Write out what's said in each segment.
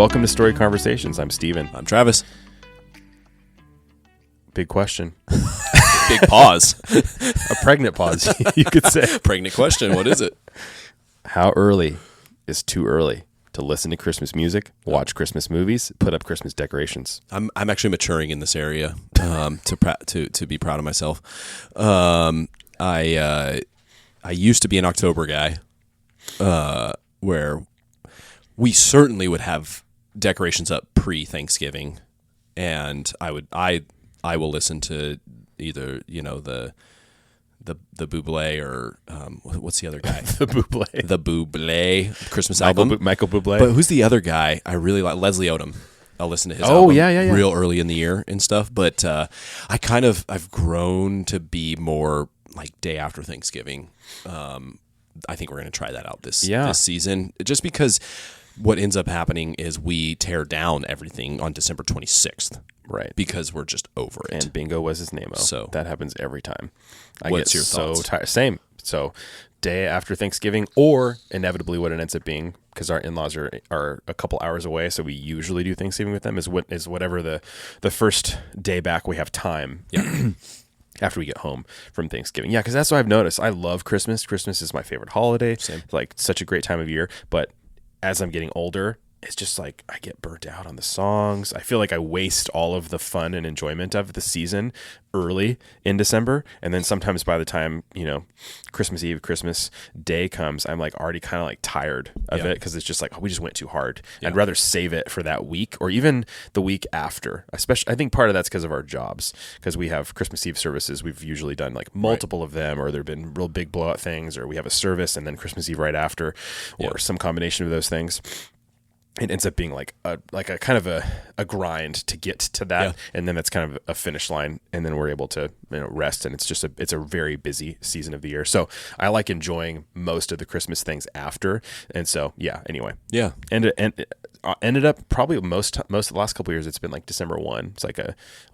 Welcome to Story Conversations. I'm Steven. I'm Travis. Big question. Big pause. A pregnant pause, you could say. Pregnant question. What is it? How early is too early to listen to Christmas music, watch Christmas movies, put up Christmas decorations? I'm actually maturing in this area to be proud of myself. I used to be an October guy, where we certainly would have decorations up pre-Thanksgiving, and I will listen to either the Bublé or what's the other guy? The Bublé Christmas album. Michael Bublé. But who's the other guy? I really like Leslie Odom. I'll listen to his album yeah. real early in the year and stuff. But I've grown to be more like day after Thanksgiving. I think we're going to try that out this season, just because what ends up happening is we tear down everything on December 26th. Right. Because we're just over it. And bingo was his name-o. So that happens every time. What's your thoughts? Tired. Same. So day after Thanksgiving, or inevitably what it ends up being, because our in-laws are a couple hours away, so we usually do Thanksgiving with them, is whatever the first day back we have time. Yeah. After we get home from Thanksgiving. Yeah, because that's what I've noticed. I love Christmas. Christmas is my favorite holiday. Same. Like, such a great time of year. But as I'm getting older, it's just like I get burnt out on the songs. I feel like I waste all of the fun and enjoyment of the season early in December. And then sometimes by the time, Christmas Eve, Christmas Day comes, I'm like already kind of like tired of it, because it's just like, we just went too hard. Yeah. I'd rather save it for that week or even the week after. Especially, I think part of that's because of our jobs, because we have Christmas Eve services. We've usually done like multiple of them, or there've been real big blowout things, or we have a service and then Christmas Eve right after, or some combination of those things. It ends up being like a kind of a grind to get to that, and then that's kind of a finish line, and then we're able to rest, and it's a very busy season of the year. So I like enjoying most of the Christmas things after, and so anyway, and ended up probably most of the last couple of years it's been like December 1. It's like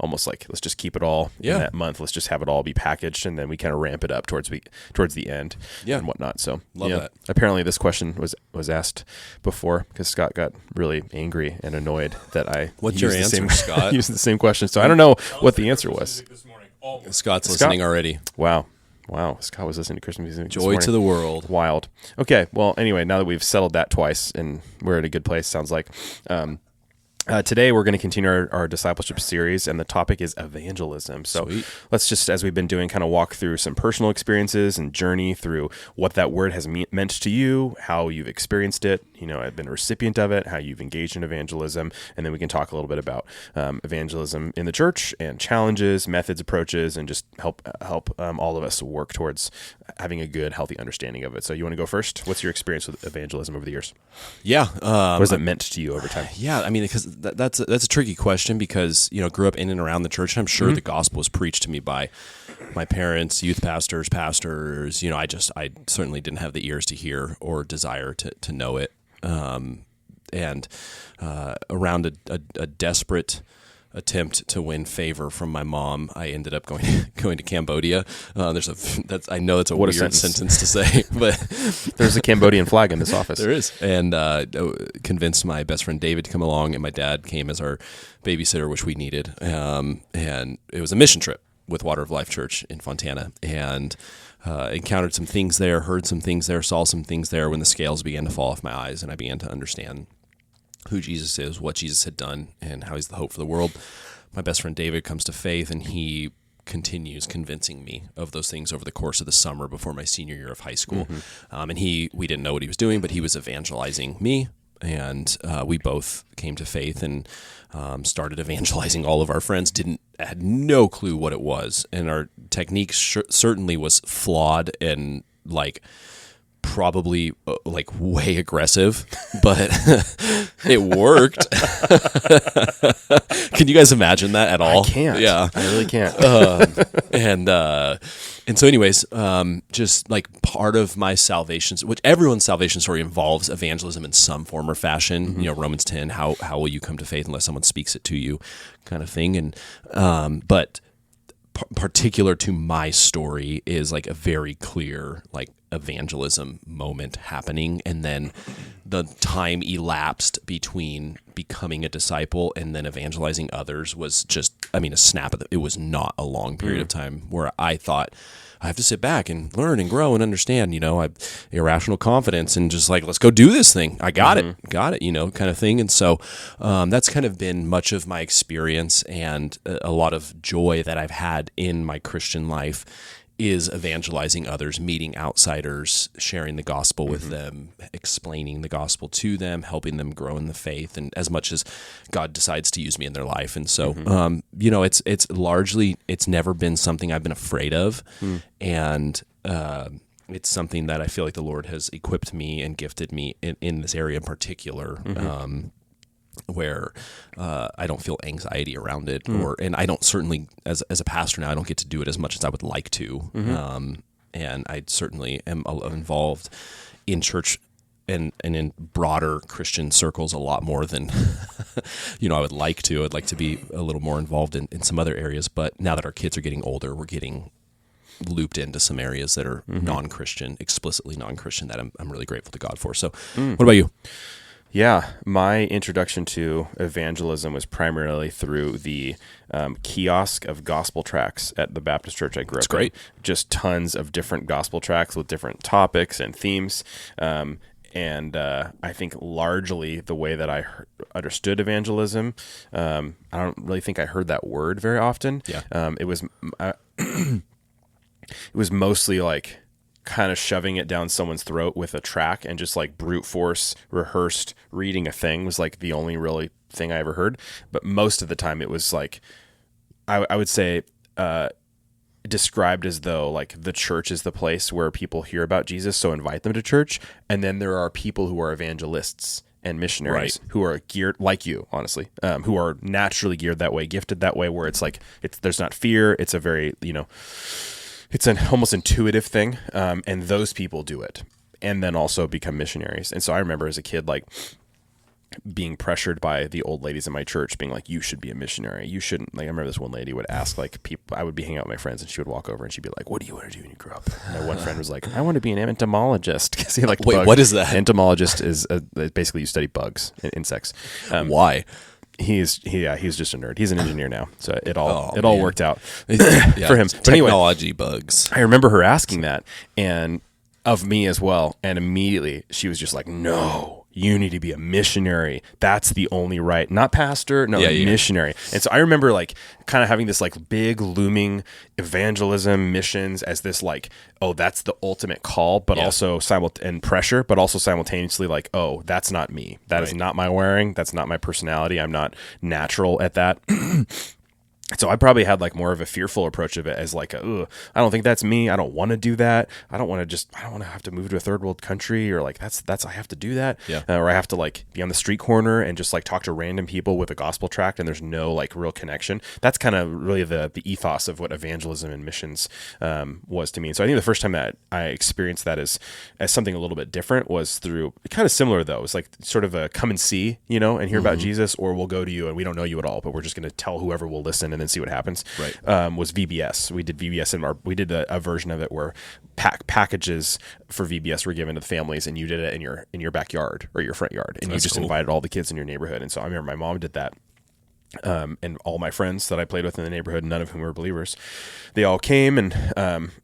almost like let's just keep it all in that month. Let's just have it all be packaged, and then we kind of ramp it up towards the end and whatnot. So love that. Apparently this question was asked before, because Scott got really angry and annoyed that I What's your answer, Scott? Used the same question. So I don't know what the answer was. Scott's listening already. Wow. Scott was listening to Christmas music. Joy to the world. Wild. Okay. Well, anyway, now that we've settled that twice and we're in a good place, sounds like, today we're going to continue our discipleship series, and the topic is evangelism. So let's just, as we've been doing, kind of walk through some personal experiences and journey through what that word has meant to you, how you've experienced it, I've been a recipient of it, how you've engaged in evangelism, and then we can talk a little bit about evangelism in the church and challenges, methods, approaches, and just help all of us work towards having a good, healthy understanding of it. So you want to go first? What's your experience with evangelism over the years? Yeah. What has it meant to you over time? Yeah, I mean, because that's a tricky question, because grew up in and around the church, and I'm sure the gospel was preached to me by my parents, youth pastors. I certainly didn't have the ears to hear or desire to know it. And around a desperate attempt to win favor from my mom, I ended up going to Cambodia. I know it's a weird sentence to say, but there's a Cambodian flag in this office. There is, and convinced my best friend David to come along, and my dad came as our babysitter, which we needed. And it was a mission trip with Water of Life Church in Fontana, and encountered some things there, heard some things there, saw some things there when the scales began to fall off my eyes, and I began to understand who Jesus is, what Jesus had done, and how he's the hope for the world. My best friend David comes to faith, and he continues convincing me of those things over the course of the summer before my senior year of high school. And we didn't know what he was doing, but he was evangelizing me, and we both came to faith and started evangelizing all of our friends. Had no clue what it was, and our technique certainly was flawed and probably way aggressive, but it worked. Can you guys imagine that at all? I can't. Yeah, I really can't. And so anyways, just like part of my salvation, which everyone's salvation story involves evangelism in some form or fashion, Romans 10, how will you come to faith unless someone speaks it to you, kind of thing. And, but particular to my story is like a very clear, evangelism moment happening, and then the time elapsed between becoming a disciple and then evangelizing others was just, I mean, a snap of it was not a long period of time where I thought I have to sit back and learn and grow and understand, I irrational confidence and just like, let's go do this thing. I got it, kind of thing. And so that's kind of been much of my experience, and a lot of joy that I've had in my Christian life is evangelizing others, meeting outsiders, sharing the gospel with them, explaining the gospel to them, helping them grow in the faith, and as much as God decides to use me in their life. And so, it's largely, it's never been something I've been afraid of. And it's something that I feel like the Lord has equipped me and gifted me in this area in particular. Where I don't feel anxiety around it, and I don't, certainly as a pastor now, I don't get to do it as much as I would like to. And I certainly am involved in church and in broader Christian circles a lot more than I would like to. I'd like to be a little more involved in some other areas, but now that our kids are getting older, we're getting looped into some areas that are non-Christian, explicitly non-Christian, that I'm really grateful to God for. So what about you? Yeah, my introduction to evangelism was primarily through the kiosk of gospel tracts at the Baptist church I grew up in. Just tons of different gospel tracts with different topics and themes. And I think largely the way that I understood evangelism, I don't really think I heard that word very often. Yeah. It was mostly like kind of shoving it down someone's throat with a track, and just like brute force rehearsed reading a thing was like the only really thing I ever heard. But most of the time it was like, I would say, described as though like the church is the place where people hear about Jesus, so invite them to church. And then there are people who are evangelists and missionaries who are geared like you, honestly, who are naturally geared that way, gifted that way, where it's like, there's not fear. It's a very, it's an almost intuitive thing. And those people do it and then also become missionaries. And so I remember as a kid, like being pressured by the old ladies in my church being like, you should be a missionary. You shouldn't. Like, I remember this one lady would ask like people, I would be hanging out with my friends and she would walk over and she'd be like, what do you want to do when you grow up? And my one friend was like, I want to be an entomologist. Cause he liked bugs. What is that? Entomologist is basically you study bugs and insects. Why? He's just a nerd. He's an engineer now. So it all worked out for him. But technology bugs. I remember her asking that, and of me as well. And immediately she was just like, no, you need to be a missionary. That's the only right, not pastor, no, missionary. And so I remember like kind of having this like big looming evangelism missions as this like, oh, that's the ultimate call, but also and pressure, but also simultaneously like, oh, that's not me. That is not my wiring. That's not my personality. I'm not natural at that. So I probably had like more of a fearful approach of it as like, I don't think that's me. I don't want to do that. I don't want to have to move to a third world country, or like I have to do that. Or I have to like be on the street corner and just like talk to random people with a gospel tract and there's no like real connection. That's kind of really the ethos of what evangelism and missions was to me. And so I think the first time that I experienced that as something a little bit different was through kind of similar though. It's like sort of a come and see, and hear about Jesus, or we'll go to you and we don't know you at all, but we're just going to tell whoever will listen and then see what happens. Was VBS. We did VBS and we did a version of it where packages for VBS were given to the families, and you did it in your backyard or your front yard, and you just invited all the kids in your neighborhood. And so I remember my mom did that. And all my friends that I played with in the neighborhood, none of whom were believers, they all came, and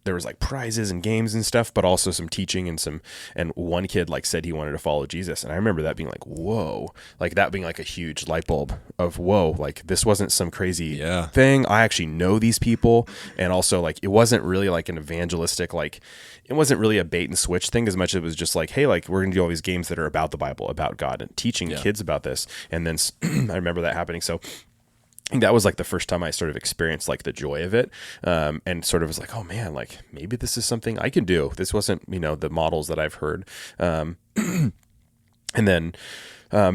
there was like prizes and games and stuff, but also some teaching and one kid like said he wanted to follow Jesus. And I remember that being like, whoa, like that being like a huge light bulb of whoa, like this wasn't some crazy thing. I actually know these people. And also like, it wasn't really like an evangelistic, like it wasn't really a bait and switch thing as much as it was just like, hey, like we're going to do all these games that are about the Bible, about God, and teaching kids about this. And then I remember that happening. So I think that was like the first time I sort of experienced like the joy of it, and sort of was like, oh man, like maybe this is something I can do. This wasn't, the models that I've heard. And then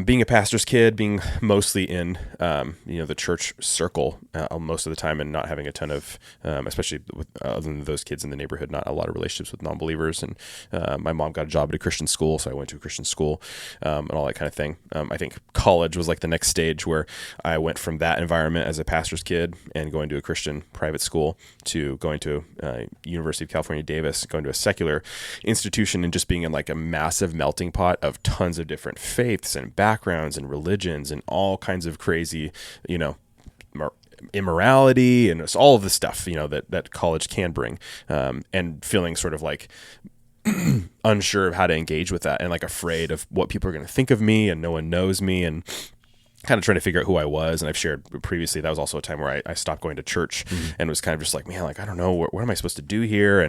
being a pastor's kid, being mostly in, the church circle most of the time, and not having a ton of, especially with other than those kids in the neighborhood, not a lot of relationships with non-believers. And my mom got a job at a Christian school, so I went to a Christian school and all that kind of thing. I think college was like the next stage where I went from that environment as a pastor's kid and going to a Christian private school to going to University of California, Davis, going to a secular institution, and just being in like a massive melting pot of tons of different faiths and different backgrounds and religions and all kinds of crazy, immorality and it's all of the stuff, that college can bring, and feeling sort of like unsure of how to engage with that and like afraid of what people are going to think of me and no one knows me and kind of trying to figure out who I was. And I've shared previously, that was also a time where I stopped going to church and was kind of just like, man, like, I don't know, what am I supposed to do here?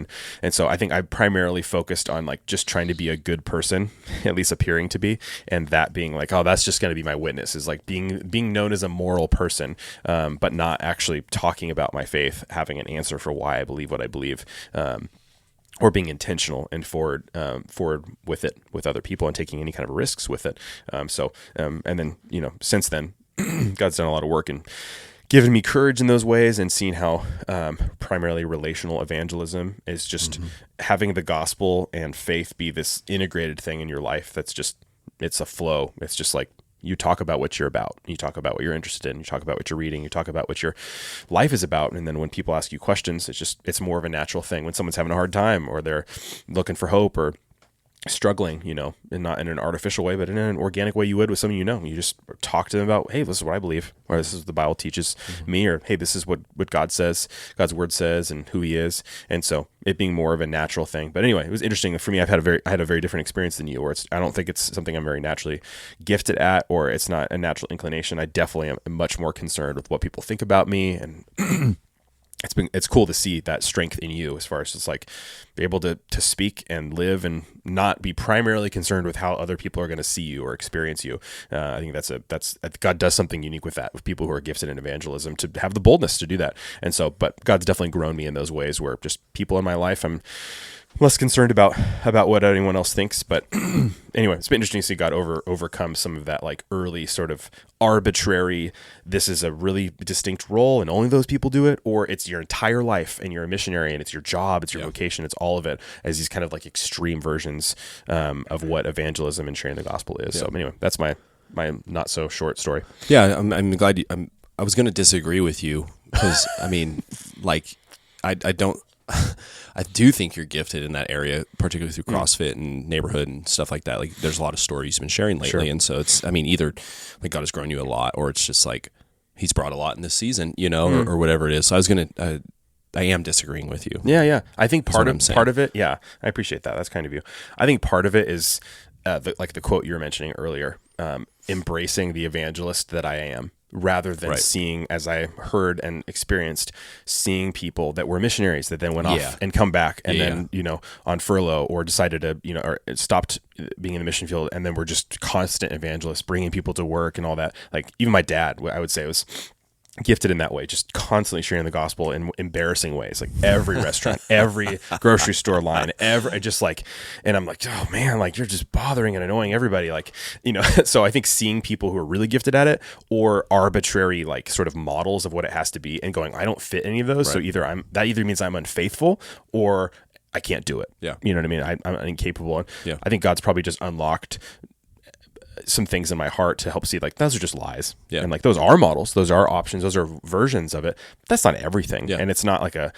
And so I think I primarily focused on like just trying to be a good person, at least appearing to be. And that being like, oh, that's just going to be my witness, is like being known as a moral person, but not actually talking about my faith, having an answer for why I believe what I believe. Or being intentional and forward with it, with other people, and taking any kind of risks with it. And then, since then, God's done a lot of work and given me courage in those ways, and seeing how primarily relational evangelism is just having the gospel and faith be this integrated thing in your life. That's just, it's a flow. It's just like, you talk about what you're about. You talk about what you're interested in. You talk about what you're reading. You talk about what your life is about. And then when people ask you questions, it's more of a natural thing. When someone's having a hard time or they're looking for hope or struggling, and not in an artificial way, but in an organic way you would with someone you just talk to them about, hey, this is what I believe, or this is what the Bible teaches me, or hey, this is what God says, God's word says, and who he is. And so it being more of a natural thing. But anyway, it was interesting for me. I had a very different experience than you, where I don't think it's something I'm very naturally gifted at, or it's not a natural inclination. I definitely am much more concerned with what people think about me, and it's cool to see that strength in you, as far as just like be able to speak and live and not be primarily concerned with how other people are going to see you or experience you. I think that's God does something unique with that, with people who are gifted in evangelism, to have the boldness to do that. And so, but God's definitely grown me in those ways, where just people in my life, I'm less concerned about what anyone else thinks. But anyway, it's been interesting to see God overcome some of that like early sort of arbitrary, this is a really distinct role and only those people do it, or it's your entire life and you're a missionary and it's your job, it's your vocation, it's all of it, as these kind of like extreme versions of what evangelism and sharing the gospel is. So anyway, that's my not so short story. Yeah, I'm glad I was going to disagree with you, because I mean, like, I don't. I do think you're gifted in that area, particularly through CrossFit and neighborhood and stuff like that. Like, there's a lot of stories you've been sharing lately. Sure. And so it's, I mean, either like God has grown you a lot, or it's just like he's brought a lot in this season, or whatever it is. So I am disagreeing with you. Yeah. I think part of it, yeah, I appreciate that. That's kind of you. I think part of it is like the quote you were mentioning earlier, embracing the evangelist that I am, rather than seeing, as I heard and experienced, seeing people that were missionaries that then went off and come back and then, on furlough, or decided to, or stopped being in the mission field, and then were just constant evangelists, bringing people to work and all that. Like, even my dad, I would say, was gifted in that way, just constantly sharing the gospel in embarrassing ways, like every restaurant, every grocery store line, and I'm like, oh man, like, you're just bothering and annoying everybody, like, so I think seeing people who are really gifted at it, or arbitrary like sort of models of what it has to be, and going, I don't fit any of those, so that either means I'm unfaithful or I can't do it. Yeah, you know what I mean? I'm incapable. Yeah, I think God's probably just unlocked some things in my heart to help see, like, those are just lies. Yeah. And like, those are models, those are options, those are versions of it. That's not everything. Yeah. And it's not like a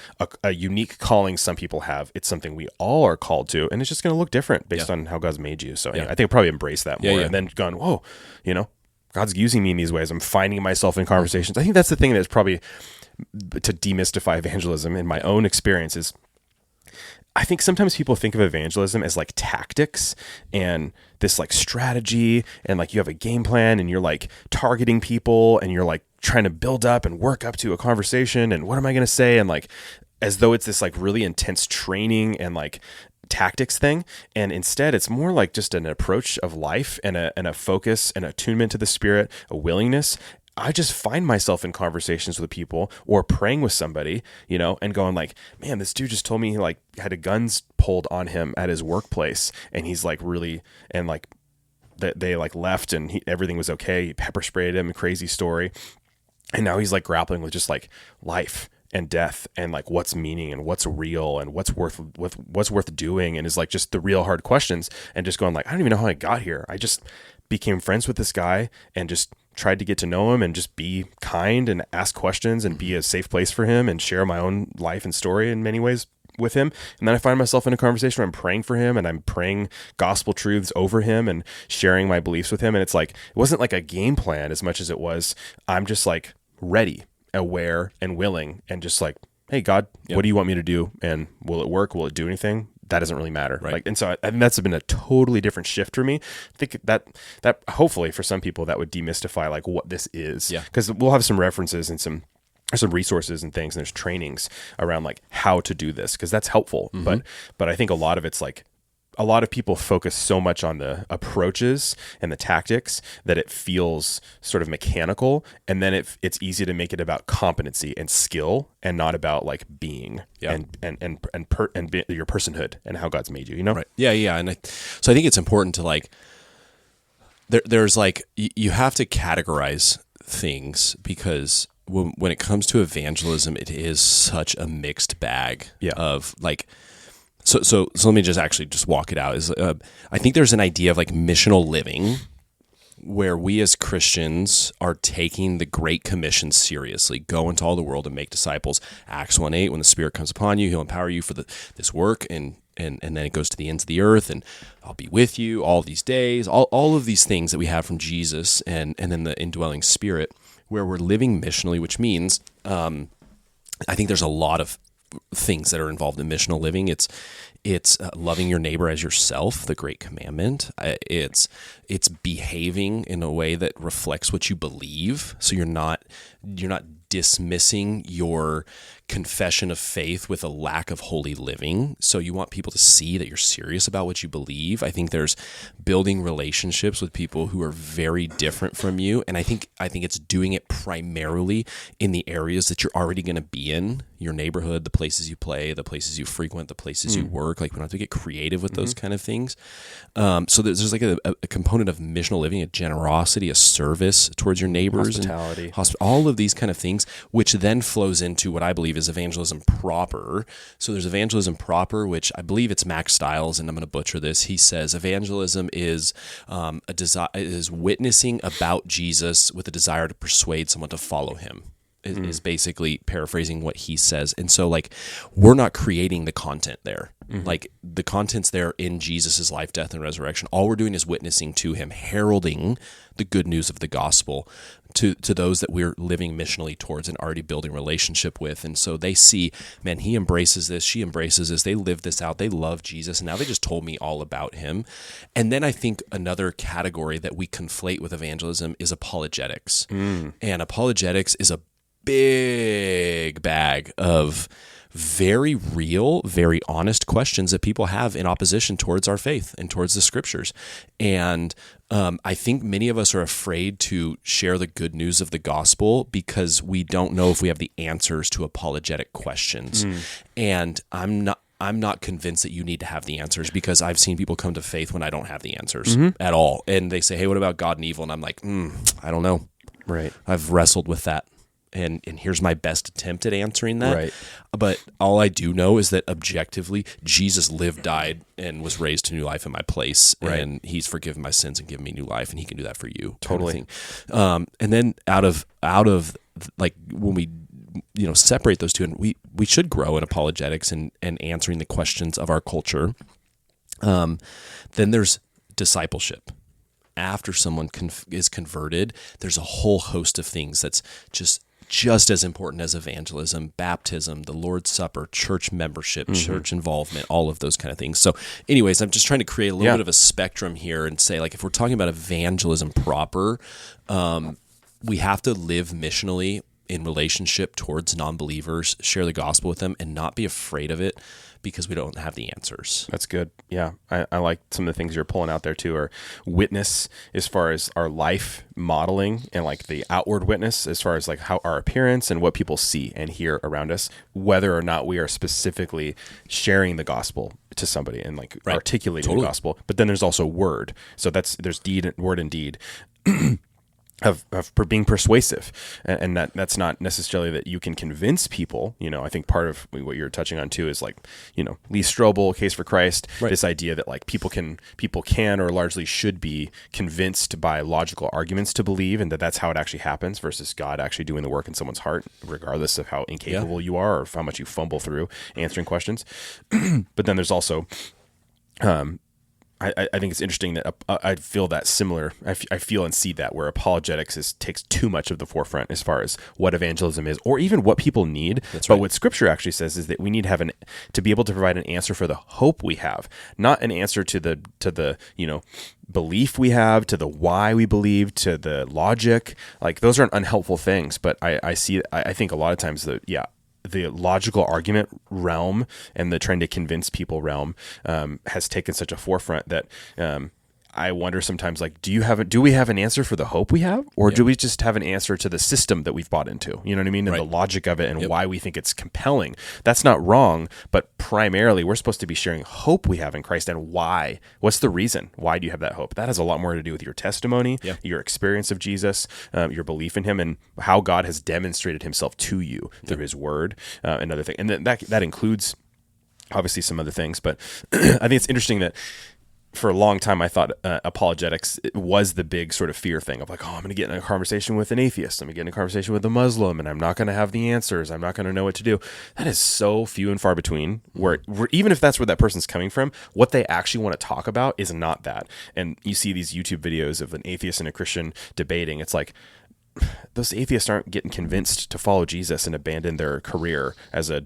unique calling some people have. It's something we all are called to, and it's just going to look different based on how God's made you. So anyway, I think I'll probably embrace that more, and then gone, whoa, God's using me in these ways. I'm finding myself in conversations. I think that's the thing that's probably, to demystify evangelism in my own experiences, I think sometimes people think of evangelism as like tactics and this like strategy, and like you have a game plan and you're like targeting people and you're like trying to build up and work up to a conversation, and what am I going to say? And like, as though it's this like really intense training and like tactics thing. And instead it's more like just an approach of life and a focus and attunement to the Spirit, a willingness. I just find myself in conversations with people or praying with somebody, and going like, man, this dude just told me he like had a guns pulled on him at his workplace, and he's like really, and like they like left and everything was okay. He pepper sprayed him, a crazy story. And now he's like grappling with just like life and death and like what's meaning and what's real and what's worth doing, and is like just the real hard questions, and just going like, I don't even know how I got here. I just became friends with this guy and just tried to get to know him and just be kind and ask questions and be a safe place for him and share my own life and story in many ways with him. And then I find myself in a conversation where I'm praying for him and I'm praying gospel truths over him and sharing my beliefs with him. And it's like, it wasn't like a game plan as much as it was, I'm just like ready, aware and willing, and just like, hey, God, what do you want me to do? And will it work? Will it do anything? That doesn't really matter. Right. Like, and so I think that's been a totally different shift for me. I think that hopefully for some people that would demystify like what this is. Yeah. Because we'll have some references and some resources and things, and there's trainings around like how to do this, because that's helpful. But I think a lot of it's like, a lot of people focus so much on the approaches and the tactics that it feels sort of mechanical, and then it's easy to make it about competency and skill and not about like being and your personhood and how God's made you, you know? Right. Yeah. And so I think it's important to like, there's like, you have to categorize things, because when it comes to evangelism, it is such a mixed bag of like, so let me just walk it out. I think there's an idea of like missional living, where we as Christians are taking the Great Commission seriously. Go into all the world and make disciples. Acts 1:8, when the Spirit comes upon you, He'll empower you for this work, and then it goes to the ends of the earth, and I'll be with you all these days. All of these things that we have from Jesus, and then the indwelling Spirit, where we're living missionally, which means I think there's a lot of things that are involved in missional living. It's loving your neighbor as yourself, the great commandment. It's behaving in a way that reflects what you believe. So you're not dismissing your confession of faith with a lack of holy living. So you want people to see that you're serious about what you believe. I think there's building relationships with people who are very different from you. And I think it's doing it primarily in the areas that you're already going to be in, your neighborhood, the places you play, the places you frequent, the places you work. Like, we don't have to get creative with those kind of things. So there's like a component of missional living, a generosity, a service towards your neighbors, hospitality, all of these kind of things, which then flows into what I believe is evangelism proper. So there's evangelism proper, which I believe it's Max Stiles, and I'm going to butcher this. He says evangelism is is witnessing about Jesus with a desire to persuade someone to follow him. Is basically paraphrasing what he says. And so like, we're not creating the content there. Like, the content's there in Jesus' life, death, and resurrection. All we're doing is witnessing to him, heralding the good news of the gospel to those that we're living missionally towards and already building relationship with. And so they see, man, he embraces this, she embraces this, they live this out, they love Jesus, and now they just told me all about him. And then I think another category that we conflate with evangelism is apologetics. And apologetics is a big bag of very real, very honest questions that people have in opposition towards our faith and towards the scriptures. And I think many of us are afraid to share the good news of the gospel because we don't know if we have the answers to apologetic questions. And I'm not convinced that you need to have the answers, because I've seen people come to faith when I don't have the answers at all. And they say, hey, what about God and evil? And I'm like, I don't know. Right. I've wrestled with that. And here's my best attempt at answering that. Right. But all I do know is that objectively, Jesus lived, died, and was raised to new life in my place. Right. And he's forgiven my sins and given me new life, and he can do that for you. Totally. And then out of like, when we separate those two, and we should grow in apologetics and answering the questions of our culture. Then there's discipleship. After someone is converted, there's a whole host of things that's just as important as evangelism: baptism, the Lord's Supper, church membership, church involvement, all of those kind of things. So anyways, I'm just trying to create a little bit of a spectrum here and say, like, if we're talking about evangelism proper, we have to live missionally in relationship towards non-believers, share the gospel with them, and not be afraid of it because we don't have the answers. That's good. Yeah. I like some of the things you're pulling out there too, are witness as far as our life modeling, and like the outward witness as far as like how our appearance and what people see and hear around us, whether or not we are specifically sharing the gospel to somebody and like articulating the gospel. But then there's also word. So there's deed, word and deed. of being persuasive, and that's not necessarily that you can convince people. I think part of what you're touching on too is like, Lee Strobel, Case for Christ, Right. this idea that like people can or largely should be convinced by logical arguments to believe, and that's how it actually happens versus God actually doing the work in someone's heart, regardless of how incapable you are or how much you fumble through answering questions. But then there's also, I think it's interesting that I feel that similar. I feel and see that where apologetics takes too much of the forefront as far as what evangelism is, or even what people need. That's but right. what Scripture actually says is that we need to to be able to provide an answer for the hope we have, not an answer to the belief we have, to the why we believe, to the logic. Like those aren't unhelpful things, but I think a lot of times the logical argument realm and the trying to convince people realm has taken such a forefront that I wonder sometimes, like, do we have an answer for the hope we have, or do we just have an answer to the system that we've bought into? You know what I mean? And the logic of it and why we think it's compelling. That's not wrong, but primarily we're supposed to be sharing hope we have in Christ and why. What's the reason? Why do you have that hope? That has a lot more to do with your testimony, your experience of Jesus, your belief in him, and how God has demonstrated himself to you through his word, and other things. And that includes obviously some other things, but I think it's interesting that for a long time, I thought apologetics was the big sort of fear thing of like, I'm going to get in a conversation with an atheist. I'm going to get in a conversation with a Muslim, and I'm not going to have the answers. I'm not going to know what to do. That is so few and far between, where even if that's where that person's coming from, what they actually want to talk about is not that. And you see these YouTube videos of an atheist and a Christian debating. It's like, those atheists aren't getting convinced to follow Jesus and abandon their career as a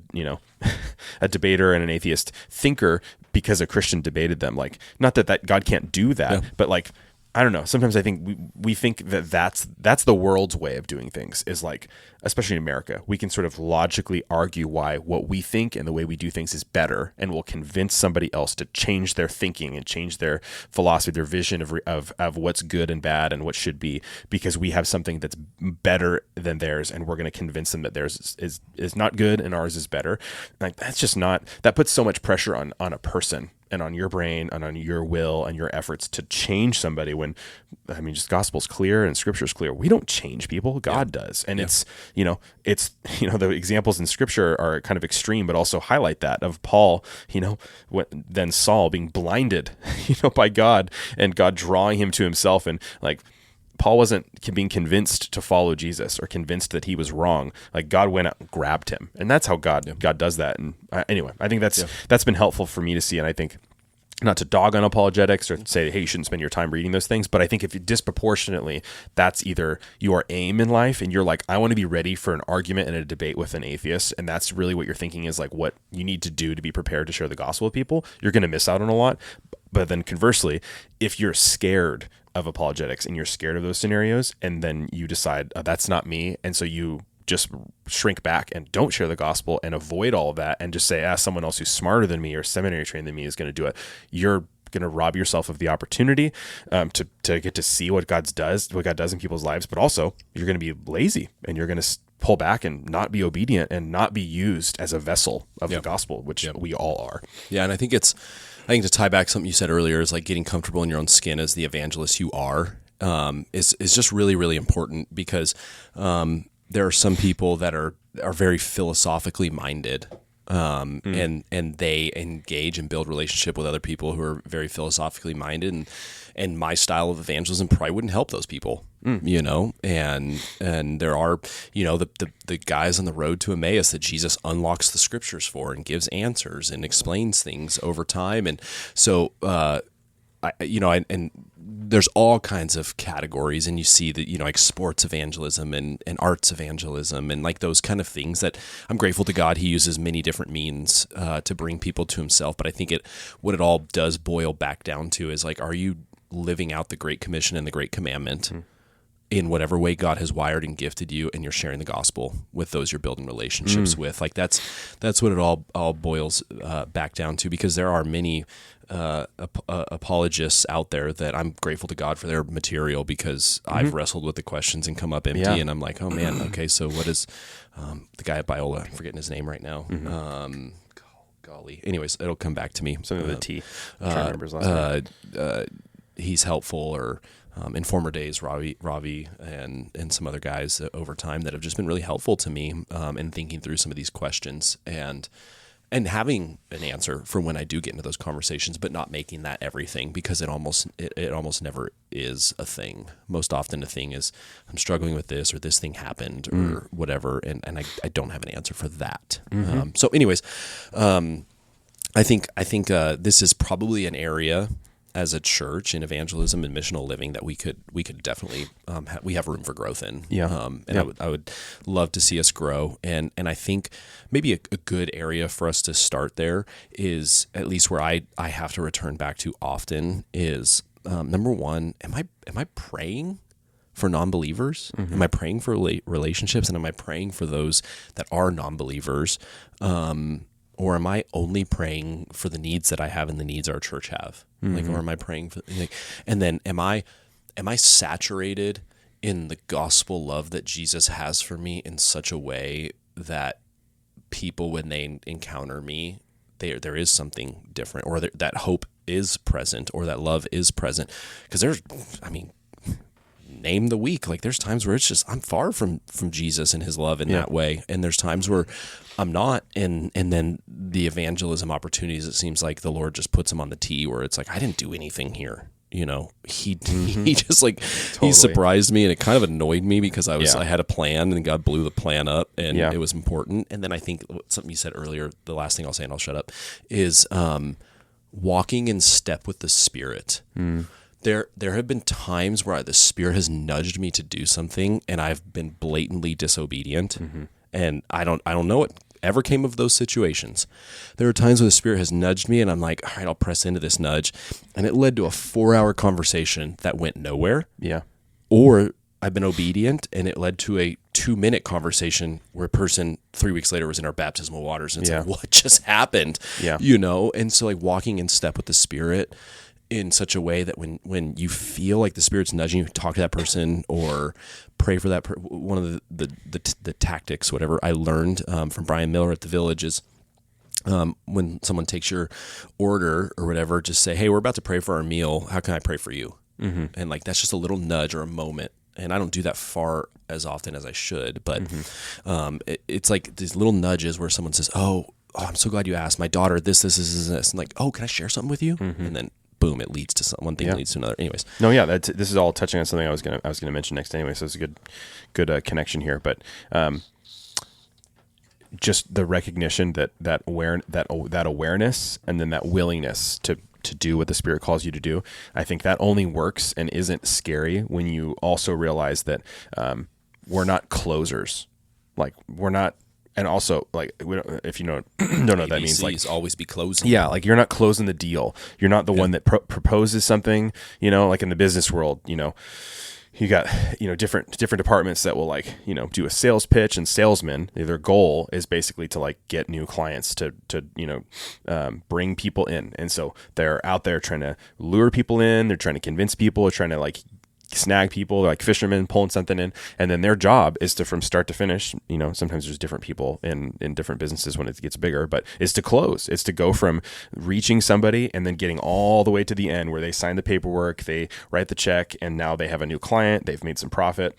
debater and an atheist thinker because a Christian debated them. Like, not that God can't do that, but like, I don't know. Sometimes I think we think that's the world's way of doing things, is like, especially in America, we can sort of logically argue why what we think and the way we do things is better, and will convince somebody else to change their thinking and change their philosophy, their vision of what's good and bad and what should be, because we have something that's better than theirs, and we're going to convince them that theirs is not good and ours is better. Like, that's just not, that puts so much pressure on a person and on your brain and on your will and your efforts to change somebody, when, I mean, just gospel's clear and scripture's clear. We don't change people. God does. And it's the examples in scripture are kind of extreme, but also highlight that of Paul, then Saul being blinded, by God, and God drawing him to himself. And like, Paul wasn't being convinced to follow Jesus or convinced that he was wrong. Like, God went out and grabbed him, and that's how God does that. And anyway, I think that's been helpful for me to see. And I think, not to dog on apologetics or say, hey, you shouldn't spend your time reading those things, but I think if you disproportionately, that's either your aim in life, and you're like, I want to be ready for an argument and a debate with an atheist, and that's really what you're thinking is like what you need to do to be prepared to share the gospel with people, you're going to miss out on a lot. But then conversely, if you're scared of apologetics and you're scared of those scenarios, and then you decide, that's not me, and so you just shrink back and don't share the gospel and avoid all of that and just say, someone else who's smarter than me or seminary trained than me is going to do it, you're going to rob yourself of the opportunity to get to see what God does in people's lives. But also, you're going to be lazy, and you're going to pull back and not be obedient and not be used as a vessel of the gospel, which we all are. Yeah, and I think to tie back something you said earlier is like getting comfortable in your own skin as the evangelist you are, is just really, really important, because there are some people that are very philosophically minded, and they engage and build relationship with other people who are very philosophically minded, and my style of evangelism probably wouldn't help those people, and there are, the guys on the road to Emmaus that Jesus unlocks the scriptures for and gives answers and explains things over time. And so, and there's all kinds of categories, and you see that, like sports evangelism and arts evangelism and like those kind of things that I'm grateful to God he uses many different means to bring people to himself. But I think what it all does boil back down to is like, are you living out the Great Commission and the Great Commandment in whatever way God has wired and gifted you, and you're sharing the gospel with those you're building relationships with? Like that's what it all boils back down to, because there are many apologists out there that I'm grateful to God for their material, because I've wrestled with the questions and come up empty, and I'm like, oh man, okay, so what is the guy at Biola, I'm forgetting his name right now, golly, anyways, it'll come back to me. Something with a T. I'm trying to remember his last name. he's helpful, or in former days, Ravi and some other guys over time that have just been really helpful to me in thinking through some of these questions and having an answer for when I do get into those conversations, but not making that everything, because it almost never is a thing. Most often a thing is, I'm struggling with this, or this thing happened, or whatever, and I don't have an answer for that. So anyways, I think this is probably an area as a church in evangelism and missional living that we could definitely we have room for growth in. I would love to see us grow, and I think maybe a good area for us to start there is, at least where I have to return back to often, is number one, am I praying for non-believers? Am I praying for relationships, and am I praying for those that are non-believers? Or am I only praying for the needs that I have and the needs our church have? Or am I praying for, and then am I saturated in the gospel love that Jesus has for me in such a way that people, when they encounter me, there is something different, or that hope is present, or that love is present? Because name the week. Like, there's times where it's just, I'm far from Jesus and his love in that way. And there's times where I'm not. And then the evangelism opportunities, it seems like the Lord just puts them on the tee, where it's like, I didn't do anything here. He just he surprised me, and it kind of annoyed me, because I had a plan, and God blew the plan up, and it was important. And then I think something you said earlier, the last thing I'll say, and I'll shut up, is walking in step with the Spirit. There have been times where the Spirit has nudged me to do something, and I've been blatantly disobedient, and I don't know what ever came of those situations. There are times where the Spirit has nudged me, and I'm like, all right, I'll press into this nudge, and it led to a 4-hour conversation that went nowhere. Yeah. Or I've been obedient, and it led to a 2-minute conversation where a person 3 weeks later was in our baptismal waters, and it's like, what just happened? Yeah. And so, like, walking in step with the Spirit in such a way that when you feel like the Spirit's nudging you, talk to that person or pray for that one of the tactics, whatever I learned from Brian Miller at the Village is, when someone takes your order or whatever, just say, hey, we're about to pray for our meal. How can I pray for you? And like, that's just a little nudge or a moment. And I don't do that far as often as I should, but it's like these little nudges where someone says, oh, I'm so glad you asked. My daughter, this. And like, oh, can I share something with you? And then boom, it leads to one thing leads to another. Anyways. No, yeah, this is all touching on something I was gonna mention next anyway. So it's a good connection here. But just the recognition that awareness, and then that willingness to do what the Spirit calls you to do. I think that only works and isn't scary when you also realize that we're not closers. Like, we're not. And also, like, if you don't know what that means, like, always be closing. Yeah, like, you're not closing the deal. You're not the one that proposes something. Like in the business world, you got different departments that will, like, do a sales pitch, and salesmen, their goal is basically to, like, get new clients to bring people in, and so they're out there trying to lure people in. They're trying to convince people. They're trying to, like, snag people. They're like fishermen pulling something in, and then their job is to, from start to finish, sometimes there's different people in different businesses when it gets bigger, but is to close. It's to go from reaching somebody and then getting all the way to the end where they sign the paperwork, they write the check, and now they have a new client, they've made some profit.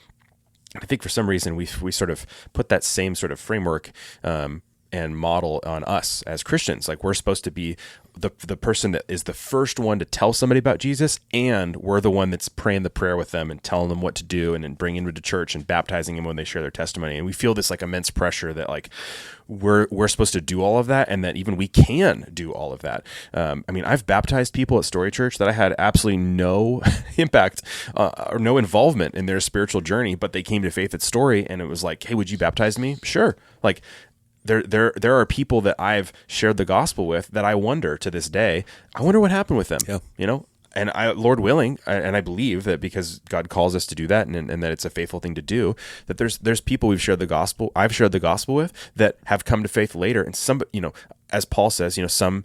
I think for some reason we sort of put that same sort of framework and model on us as Christians. Like, we're supposed to be the person that is the first one to tell somebody about Jesus, and we're the one that's praying the prayer with them and telling them what to do, and then bringing them to church and baptizing them when they share their testimony. And we feel this, like, immense pressure that, like, we're supposed to do all of that, and that even we can do all of that. I've baptized people at Story Church that I had absolutely no impact or no involvement in their spiritual journey, but they came to faith at Story, and it was like, hey, would you baptize me? Sure. Like, there are people that I've shared the gospel with that I wonder to this day, I wonder what happened with them. Yeah. And Lord willing, and I believe that because God calls us to do that, and that it's a faithful thing to do, that there's people I've shared the gospel with that have come to faith later, and some, as Paul says, some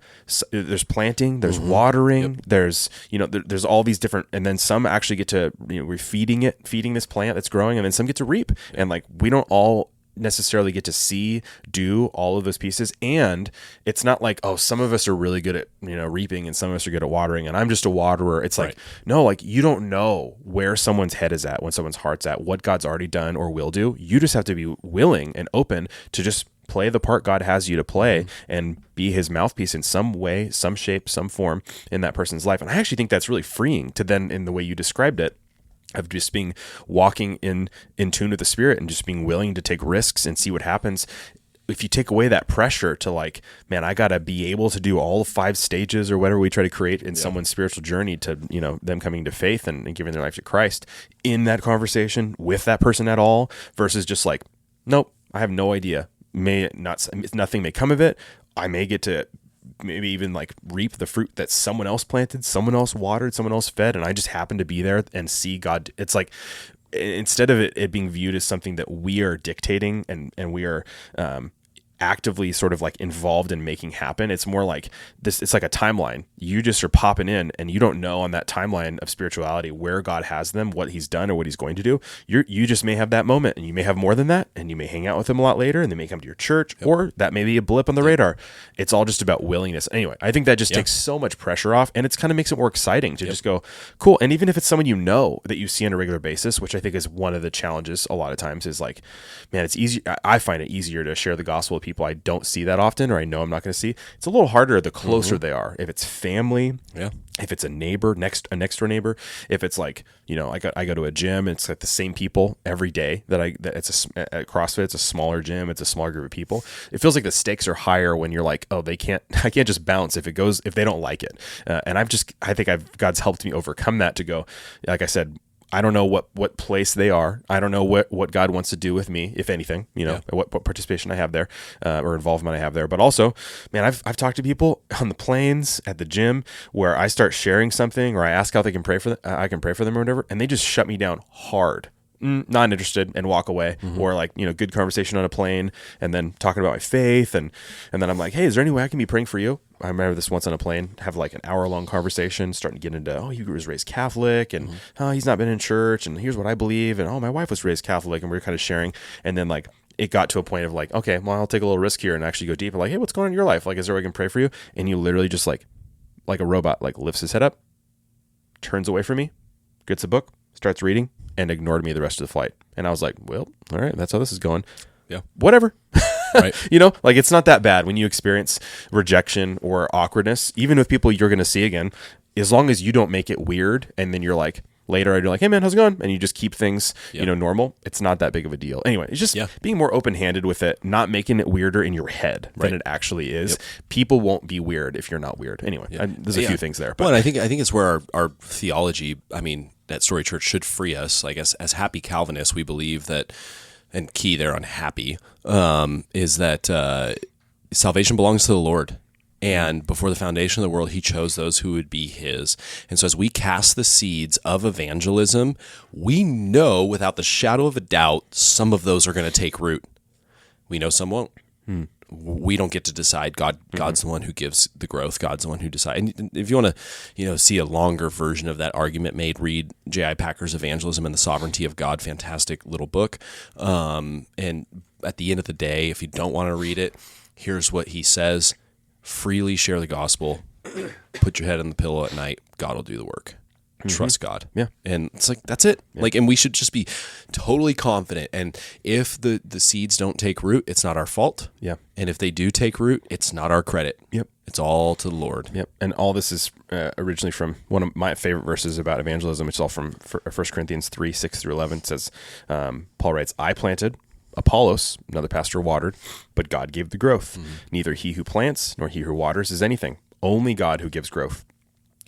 there's planting, there's watering, there's there's all these different, and then some actually get to we're feeding this plant that's growing, and then some get to reap, and like we don't all necessarily get to see, do all of those pieces. And it's not like, oh, some of us are really good at, reaping and some of us are good at watering and I'm just a waterer. It's like, no, like you don't know where someone's head is at, when someone's heart's at, what God's already done or will do. You just have to be willing and open to just play the part God has you to play and be his mouthpiece in some way, some shape, some form in that person's life. And I actually think that's really freeing to then, in the way you described it, of just being walking in tune with the Spirit and just being willing to take risks and see what happens. If you take away that pressure to like, man, I got to be able to do all 5 stages or whatever we try to create in someone's spiritual journey to, them coming to faith and giving their life to Christ in that conversation with that person at all, versus just like, nope, I have no idea. Nothing may come of it. I may get to maybe even like reap the fruit that someone else planted, someone else watered, someone else fed, and I just happen to be there and see God. It's like, instead of it being viewed as something that we are dictating and we are actively sort of like involved in making happen, it's more like this. It's like a timeline. You just are popping in and you don't know on that timeline of spirituality where God has them, what he's done or what he's going to do. You just may have that moment, and you may have more than that, and you may hang out with them a lot later, and they may come to your church, or that may be a blip on the radar. It's all just about willingness. Anyway, I think that just takes so much pressure off, and it's kind of makes it more exciting to just go, cool. And even if it's someone that you see on a regular basis, which I think is one of the challenges a lot of times, is like, man, it's easy. I find it easier to share the gospel with people I don't see that often, or I know I'm not going to see. It's a little harder the closer they are. If it's family, if it's a neighbor, a next door neighbor, if it's like, I go to a gym, it's like the same people every day at CrossFit, it's a smaller gym, it's a smaller group of people. It feels like the stakes are higher when you're like, oh, I can't just bounce if they don't like it. And I think God's helped me overcome that to go, like I said, I don't know what place they are. I don't know what God wants to do with me, if anything, what participation I have there, or involvement I have there. But also, man, I've talked to people on the planes, at the gym, where I start sharing something, or I ask how they can pray for them, I can pray for them or whatever, and they just shut me down hard. Not interested, and walk away. Or like, good conversation on a plane, and then talking about my faith, and then I'm like, hey, is there any way I can be praying for you? I remember this once on a plane, have like an hour-long conversation, starting to get into, oh, he was raised Catholic, and oh, he's not been in church, and here's what I believe, and oh, my wife was raised Catholic, and we were kind of sharing, and then like it got to a point of like, okay, well, I'll take a little risk here and actually go deeper. Like, hey, what's going on in your life? Like, is there a way I can pray for you? And you literally just like a robot, like lifts his head up, turns away from me, gets a book, starts reading, and ignored me the rest of the flight. And I was like, well, all right, that's how this is going. Yeah. Whatever. Right. Like it's not that bad when you experience rejection or awkwardness, even with people you're going to see again, as long as you don't make it weird. And then you're like, later, you're like, hey man, how's it going? And you just keep things, normal. It's not that big of a deal. Anyway, it's just being more open-handed with it, not making it weirder in your head than it actually is. People won't be weird if you're not weird. Anyway, there's a few things there. But. Well, I think it's where our theology, at Story Church should free us. Like as happy Calvinists, we believe that, and key there on happy, is that salvation belongs to the Lord. And before the foundation of the world, he chose those who would be his. And so as we cast the seeds of evangelism, we know without the shadow of a doubt, some of those are going to take root. We know some won't. We don't get to decide. God's the one who gives the growth. God's the one who decides. And if you want to, see a longer version of that argument made, read J.I. Packer's Evangelism and the Sovereignty of God. Fantastic little book. And at the end of the day, if you don't want to read it, here's what he says. Freely share the gospel. Put your head on the pillow at night. God will do the work. Trust God. Yeah. And it's like, that's it. Yeah. Like, and we should just be totally confident. And if the seeds don't take root, it's not our fault. Yeah. And if they do take root, it's not our credit. Yep. It's all to the Lord. Yep. And all this is originally from one of my favorite verses about evangelism. It's all from 1 Corinthians 3, 6 through 11. It says, Paul writes, I planted, Apollos, another pastor, watered, but God gave the growth. Neither he who plants nor he who waters is anything. Only God who gives growth.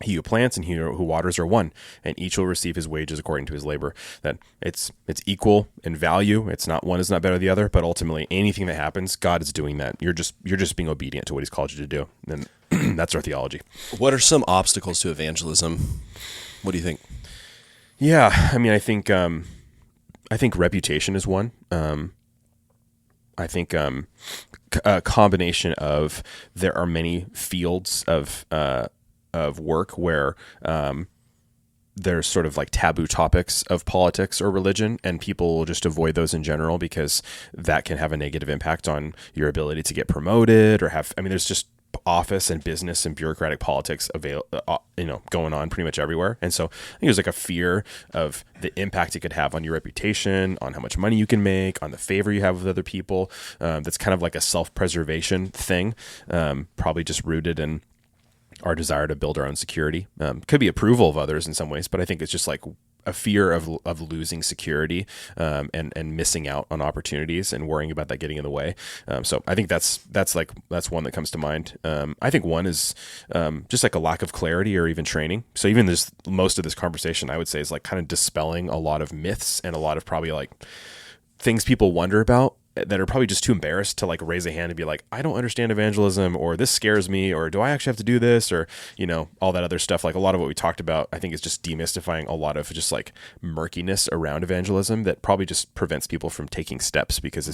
He who plants and he who waters are one, and each will receive his wages according to his labor. That it's equal in value. It's not, one is not better than the other, but ultimately anything that happens, God is doing that. You're just being obedient to what he's called you to do. And that's our theology. What are some obstacles to evangelism? What do you think? Yeah, I think reputation is one. I think a combination of there are many fields of work where there's sort of like taboo topics of politics or religion, and people will just avoid those in general because that can have a negative impact on your ability to get promoted or have, I mean, there's just office and business and bureaucratic politics going on pretty much everywhere. And so I think there's like a fear of the impact it could have on your reputation, on how much money you can make, on the favor you have with other people. That's kind of like a self-preservation thing, probably just rooted in our desire to build our own security. Could be approval of others in some ways, but I think it's just like a fear of losing security, and missing out on opportunities and worrying about that getting in the way. So I think that's one that comes to mind. I think one is just like a lack of clarity or even training. So even most of this conversation, I would say, is like kind of dispelling a lot of myths and a lot of probably like things people wonder about that are probably just too embarrassed to like raise a hand and be like, I don't understand evangelism, or this scares me, or do I actually have to do this, or, all that other stuff. Like a lot of what we talked about, I think, is just demystifying a lot of just like murkiness around evangelism that probably just prevents people from taking steps because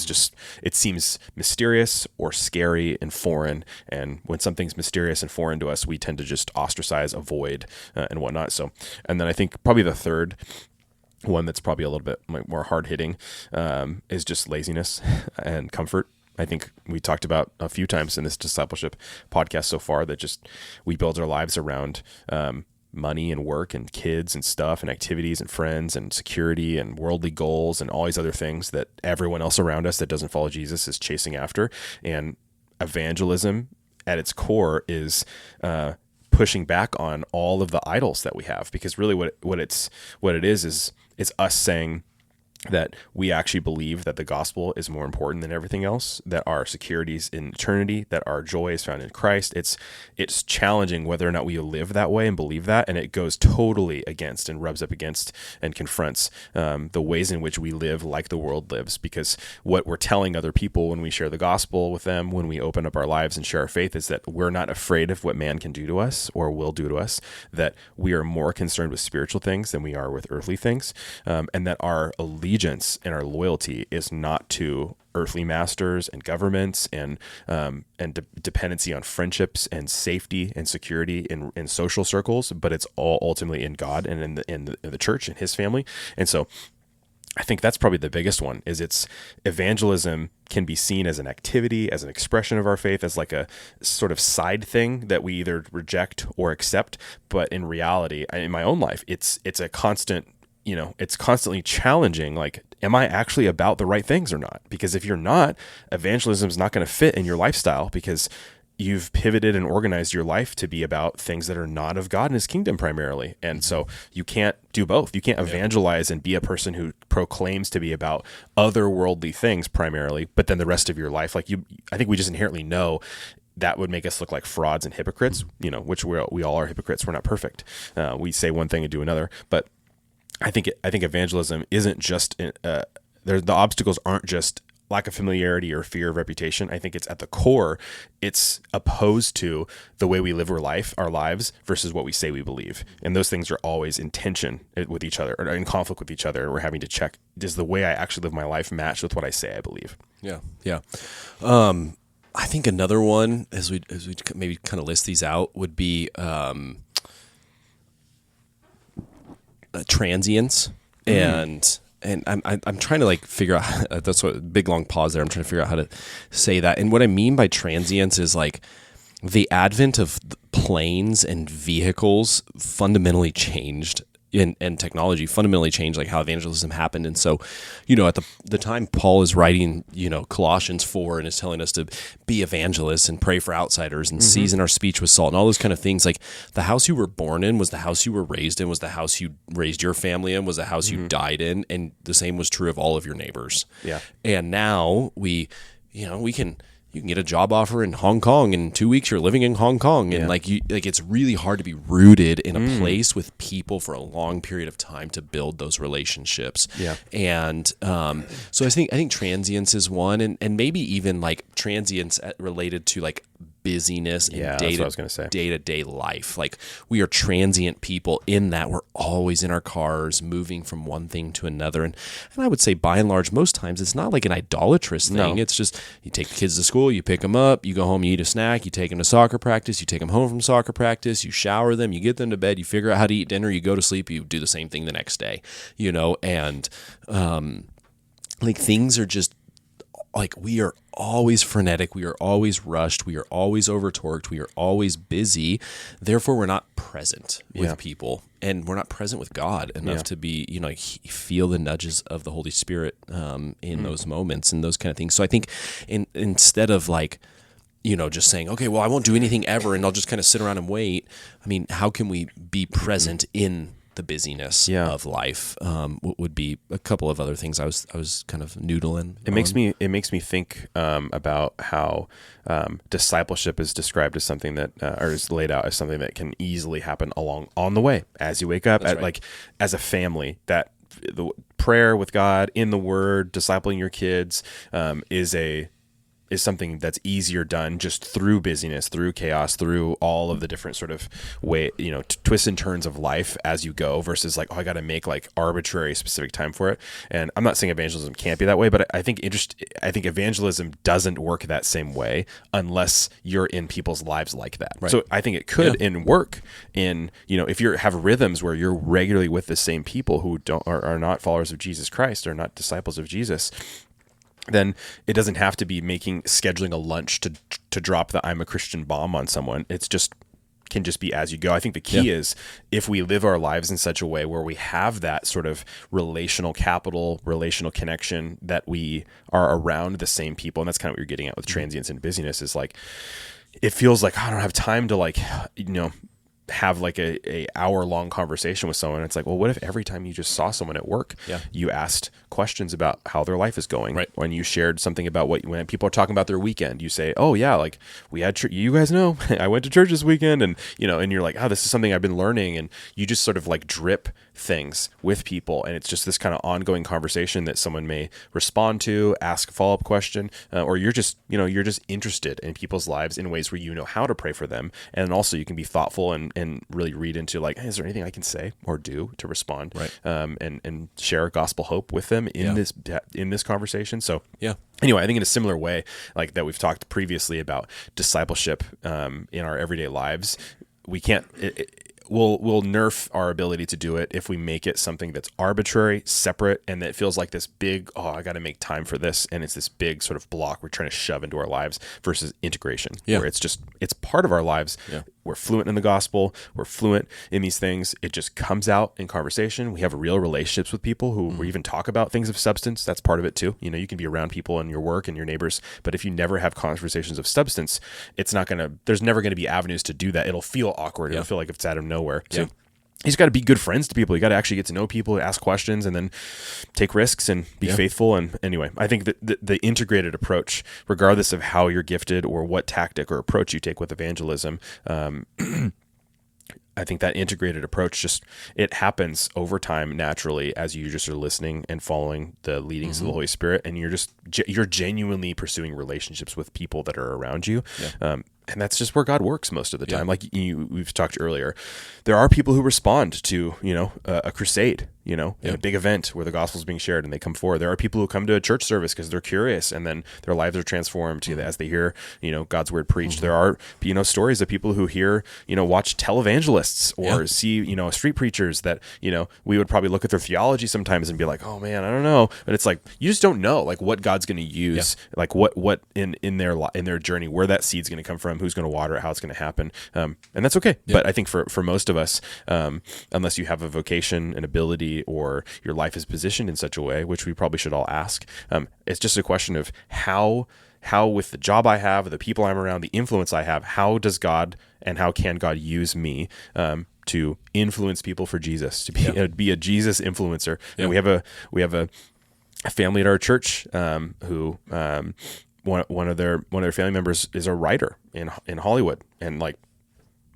it seems mysterious or scary and foreign. And when something's mysterious and foreign to us, we tend to just ostracize, avoid, and whatnot. So, and then I think probably the third one that's probably a little bit more hard-hitting is just laziness and comfort. I think we talked about a few times in this discipleship podcast so far that just we build our lives around money and work and kids and stuff and activities and friends and security and worldly goals and all these other things that everyone else around us that doesn't follow Jesus is chasing after. And evangelism at its core is pushing back on all of the idols that we have, because really what it is it's us saying that we actually believe that the gospel is more important than everything else, that our security is in eternity, that our joy is found in Christ. It's challenging whether or not we live that way and believe that, and it goes totally against and rubs up against and confronts the ways in which we live like the world lives, because what we're telling other people when we share the gospel with them, when we open up our lives and share our faith, is that we're not afraid of what man can do to us or will do to us, that we are more concerned with spiritual things than we are with earthly things, and that our allegiance and our loyalty is not to earthly masters and governments and dependency on friendships and safety and security in social circles, but it's all ultimately in God and in the church and His family. And so I think that's probably the biggest one. Is evangelism can be seen as an activity, as an expression of our faith, as like a sort of side thing that we either reject or accept. But in reality, in my own life, it's a constant. It's constantly challenging, like, am I actually about the right things or not? Because if you're not, evangelism is not going to fit in your lifestyle, because you've pivoted and organized your life to be about things that are not of God and His kingdom primarily. And so you can't do both. You can't evangelize and be a person who proclaims to be about otherworldly things primarily, but then the rest of your life, I think we just inherently know that would make us look like frauds and hypocrites, which we all are hypocrites. We're not perfect. We say one thing and do another, but I think evangelism isn't just the obstacles aren't just lack of familiarity or fear of reputation. I think it's at the core, it's opposed to the way we live our lives versus what we say we believe. And those things are always in tension with each other, or in conflict with each other. And we're having to check, does the way I actually live my life match with what I say I believe? Yeah. Yeah. I think another one, as we maybe kind of list these out, would be transience. And I'm trying to like figure out, that's what big long pause there. I'm trying to figure out how to say that. And what I mean by transience is like the advent of planes and vehicles fundamentally changed, and technology fundamentally changed like how evangelism happened. And so, at the time Paul is writing, Colossians 4 and is telling us to be evangelists and pray for outsiders and season our speech with salt and all those kind of things. Like the house you were born in was the house you were raised in, was the house you raised your family in, was the house you died in. And the same was true of all of your neighbors. Yeah. And now you can get a job offer in Hong Kong. In 2 weeks, you're living in Hong Kong, and it's really hard to be rooted in a place with people for a long period of time to build those relationships. Yeah, and so I think transience is one, and maybe even like transience related to like busyness Yeah, and that's what I was gonna say. day-to-day life. Like, we are transient people in that we're always in our cars, moving from one thing to another. And I would say, by and large, most times it's not like an idolatrous thing. No. It's just you take the kids to school, you pick them up, you go home, you eat a snack, you take them to soccer practice, you take them home from soccer practice, you shower them, you get them to bed, you figure out how to eat dinner, you go to sleep, you do the same thing the next day, and like, things are just like, we are always frenetic, we are always rushed, we are always overtorqued, we are always busy. Therefore, we're not present with people, and we're not present with God enough to be, feel the nudges of the Holy Spirit in those moments and those kind of things. So I think instead of like, just saying, okay, well, I won't do anything ever and I'll just kind of sit around and wait. I mean, how can we be present in the busyness of life? Would be a couple of other things I was kind of noodling. It makes me think about how discipleship is described as something that, or is laid out as something that can easily happen on the way as you wake up, like as a family. That the prayer with God, in the Word, discipling your kids is something that's easier done just through busyness, through chaos, through all of the different sort of twists and turns of life as you go, versus like, I got to make like arbitrary specific time for it. And I'm not saying evangelism can't be that way, but I think evangelism doesn't work that same way unless you're in people's lives like that. Right. So I think it could work in, if you have rhythms where you're regularly with the same people who are not followers of Jesus Christ, or not disciples of Jesus, then it doesn't have to be scheduling a lunch to drop the "I'm a Christian" bomb on someone. Can just be as you go. I think the key is, if we live our lives in such a way where we have that sort of relational capital, relational connection, that we are around the same people. And that's kind of what you're getting at with transience and busyness, is like, it feels like, I don't have time to have like a hour-long conversation with someone. It's like, well, what if every time you just saw someone at work, you asked questions about how their life is going? Right. When you shared something about when people are talking about their weekend, you say, oh yeah, like, we had you guys know I went to church this weekend, and and you're like, oh, this is something I've been learning, and you just sort of like drip things with people, and it's just this kind of ongoing conversation that someone may respond to, ask a follow-up question, or you're just interested in people's lives in ways where how to pray for them, and also you can be thoughtful and really read into like, hey, is there anything I can say or do to respond, and share gospel hope with them in this conversation. So anyway, I think in a similar way, like that we've talked previously about discipleship in our everyday lives, we can't. We'll nerf our ability to do it if we make it something that's arbitrary, separate, and that feels like this big, I got to make time for this, and it's this big sort of block we're trying to shove into our lives, versus integration, where it's part of our lives. We're fluent in the gospel. We're fluent in these things. It just comes out in conversation. We have real relationships with people who we even talk about things of substance. That's part of it too. You can be around people in your work and your neighbors, but if you never have conversations of substance, there's never going to be avenues to do that. It'll feel awkward. It'll feel like it's out of nowhere. So you just got to be good friends to people. You got to actually get to know people, ask questions, and then take risks and be faithful. And anyway, I think that the integrated approach, regardless of how you're gifted or what tactic or approach you take with evangelism, I think that integrated approach it happens over time naturally as you just are listening and following the leadings of the Holy Spirit, and you're genuinely pursuing relationships with people that are around you. And that's just where God works most of the time. Like we've talked earlier, there are people who respond to, a crusade, in a big event where the gospel is being shared, and they come forward. There are people who come to a church service because they're curious, and then their lives are transformed as they hear, God's word preached. There are, stories of people who hear, watch televangelists or see, street preachers that, we would probably look at their theology sometimes and be like, oh man, I don't know. But it's like, you just don't know like what God's going to use, like what in their journey, where that seed's going to come from, who's going to water it, how it's going to happen. And that's okay. But I think for most of us, unless you have a vocation, an ability, or your life is positioned in such a way, which we probably should all ask, it's just a question of how with the job I have, the people I'm around, the influence I have, how does God and how can God use me to influence people for Jesus, to be a Jesus influencer. And we have a family at our church who one of their family members is a writer in Hollywood, and like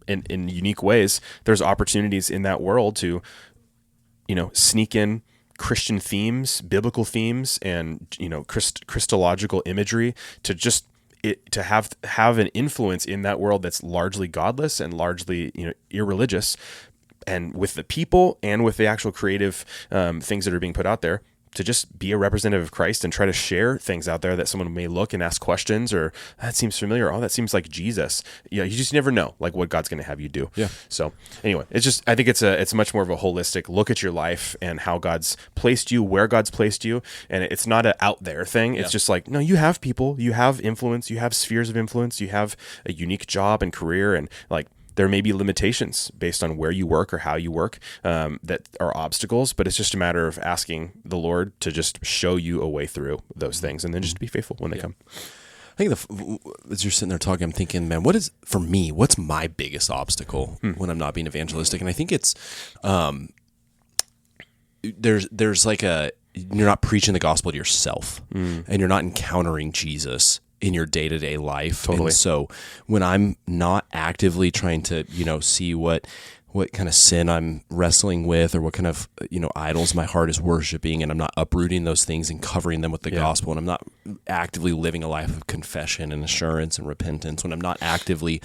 in unique ways, there's opportunities in that world to sneak in Christian themes, biblical themes, and Christological imagery to just to have an influence in that world that's largely godless and largely irreligious, and with the people and with the actual creative things that are being put out there, to just be a representative of Christ and try to share things out there that someone may look and ask questions, or that seems familiar, oh, that seems like Jesus. You just never know like what God's going to have you do. Yeah. So anyway, I think it's much more of a holistic look at your life and how God's placed you, where God's placed you, and it's not an out there thing. It's just like, no, you have people, you have influence, you have spheres of influence, you have a unique job and career, and like, there may be limitations based on where you work or how you work that are obstacles, but it's just a matter of asking the Lord to just show you a way through those things, and then just be faithful when they come. I think as you're sitting there talking, I'm thinking, man, what's my biggest obstacle when I'm not being evangelistic? And I think it's there's like you're not preaching the gospel to yourself, and you're not encountering Jesus in your day-to-day life. Totally. And so when I'm not actively trying to, see what kind of sin I'm wrestling with, or what kind of, idols my heart is worshiping, and I'm not uprooting those things and covering them with the gospel, and I'm not actively living a life of confession and assurance and repentance, when I'm not actively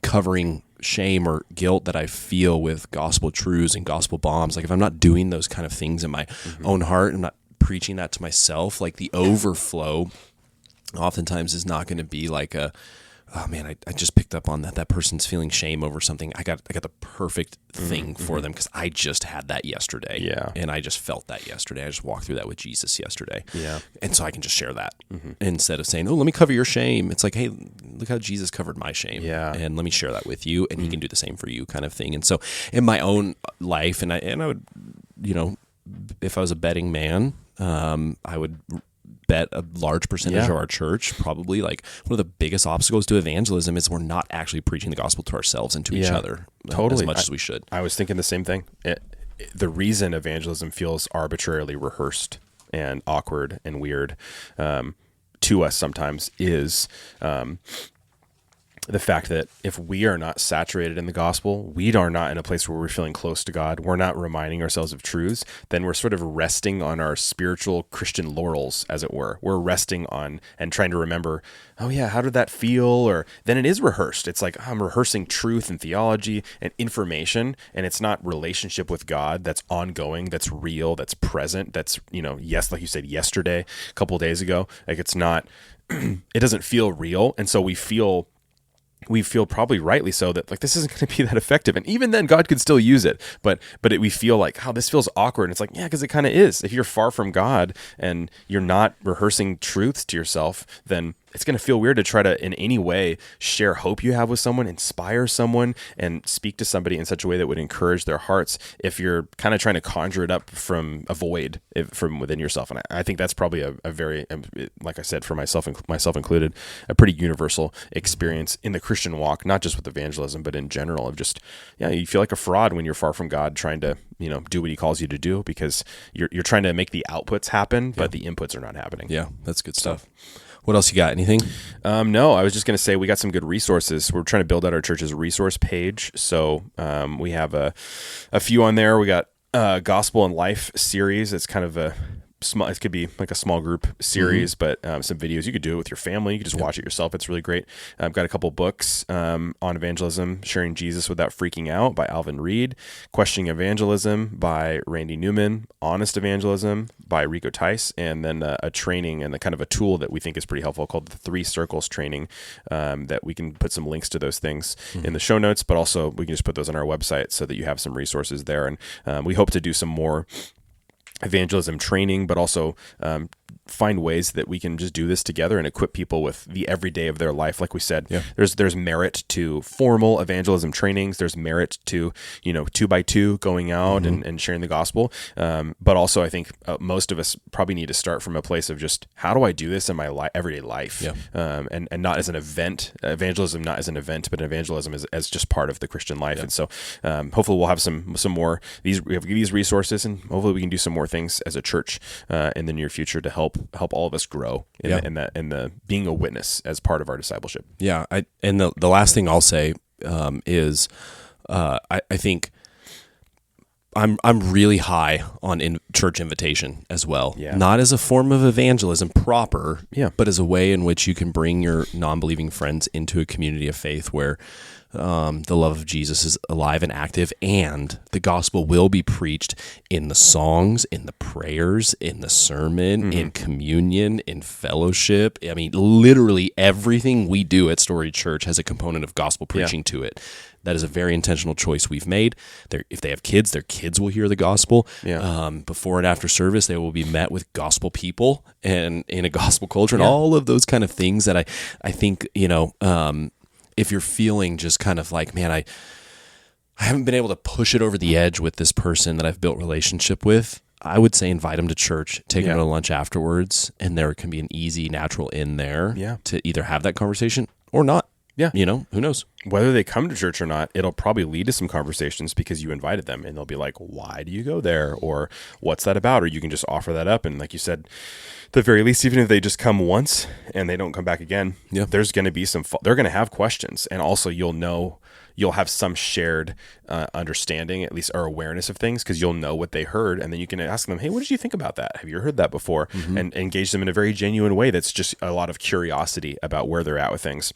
covering shame or guilt that I feel with gospel truths and gospel bombs, like if I'm not doing those kind of things in my own heart, I'm not preaching that to myself, like the overflow oftentimes is not going to be like oh man, I just picked up on that person's feeling shame over something. I got the perfect thing for them because I just had that yesterday. Yeah. And I just felt that yesterday. I just walked through that with Jesus yesterday. Yeah. And so I can just share that instead of saying, oh, let me cover your shame. It's like, hey, look how Jesus covered my shame. Yeah. And let me share that with you, and he can do the same for you, kind of thing. And so in my own life, and I would, if I was a betting man, I would bet a large percentage of our church, probably like one of the biggest obstacles to evangelism is we're not actually preaching the gospel to ourselves and to each other as much as we should. I was thinking the same thing. The reason evangelism feels arbitrarily rehearsed and awkward and weird to us sometimes is the fact that if we are not saturated in the gospel, we are not in a place where we're feeling close to God, we're not reminding ourselves of truths, then we're sort of resting on our spiritual Christian laurels, as it were. We're resting on and trying to remember, oh yeah, how did that feel? Or then it is rehearsed. It's like I'm rehearsing truth and theology and information, and it's not relationship with God that's ongoing, that's real, that's present, that's, yes, like you said, yesterday, a couple of days ago. Like it's not, it doesn't feel real. And so we feel probably rightly so that like this isn't going to be that effective, and even then God could still use it, but we feel like, oh, this feels awkward. And it's like, yeah, because it kind of is. If you're far from God and you're not rehearsing truths to yourself, then it's going to feel weird to try to in any way share hope you have with someone, inspire someone, and speak to somebody in such a way that would encourage their hearts if you're kind of trying to conjure it up from a void from within yourself. And I think that's probably a very, like I said, for myself included, a pretty universal experience in the Christian walk, not just with evangelism, but in general, of just, you feel like a fraud when you're far from God trying to, do what he calls you to do, because you're trying to make the outputs happen, but the inputs are not happening. Yeah, that's good stuff. What else you got? Anything? No, I was just going to say we got some good resources. We're trying to build out our church's resource page. So we have a few on there. We got Gospel and Life series. It's kind of it could be like a small group series, but some videos. You could do it with your family. You could just watch it yourself. It's really great. I've got a couple books on evangelism, Sharing Jesus Without Freaking Out by Alvin Reed, Questioning Evangelism by Randy Newman, Honest Evangelism by Rico Tice, and then a training and kind of a tool that we think is pretty helpful called the 3 Circles training, that we can put some links to those things in the show notes, but also we can just put those on our website so that you have some resources there. And we hope to do some more evangelism training, but also find ways that we can just do this together and equip people with the everyday of their life. Like we said, there's merit to formal evangelism trainings. There's merit to, 2x2 going out and sharing the gospel. But also I think most of us probably need to start from a place of just, how do I do this in my everyday life? And not as an event, evangelism, not as an event, but evangelism as just part of the Christian life. And so hopefully we'll have some more, we have these resources, and hopefully we can do some more things as a church in the near future to help all of us grow in the being a witness as part of our discipleship. Yeah, and the last thing I'll say is I think I'm really high on church invitation as well. Yeah. Not as a form of evangelism proper, Yeah. but as a way in which you can bring your non-believing friends into a community of faith where the love of Jesus is alive and active, and the gospel will be preached in the songs, in the prayers, in the sermon, in communion, in fellowship. I mean, literally everything we do at Story Church has a component of gospel preaching to it. That is a very intentional choice we've made. If they have kids, their kids will hear the gospel. Yeah. Before and after service, they will be met with gospel people and in a gospel culture, and all of those kind of things that I think, if you're feeling just kind of like, man, I haven't been able to push it over the edge with this person that I've built relationship with, I would say invite them to church, take them to lunch afterwards, and there can be an easy, natural in there to either have that conversation or not. Yeah. Who knows? Whether they come to church or not, it'll probably lead to some conversations because you invited them, and they'll be like, why do you go there? Or what's that about? Or you can just offer that up. And like you said, at the very least, even if they just come once and they don't come back again, there's going to be they're going to have questions. And also you'll have some shared understanding, at least, or awareness of things, because you'll know what they heard. And then you can ask them, hey, what did you think about that? Have you heard that before? And engage them in a very genuine way. That's just a lot of curiosity about where they're at with things.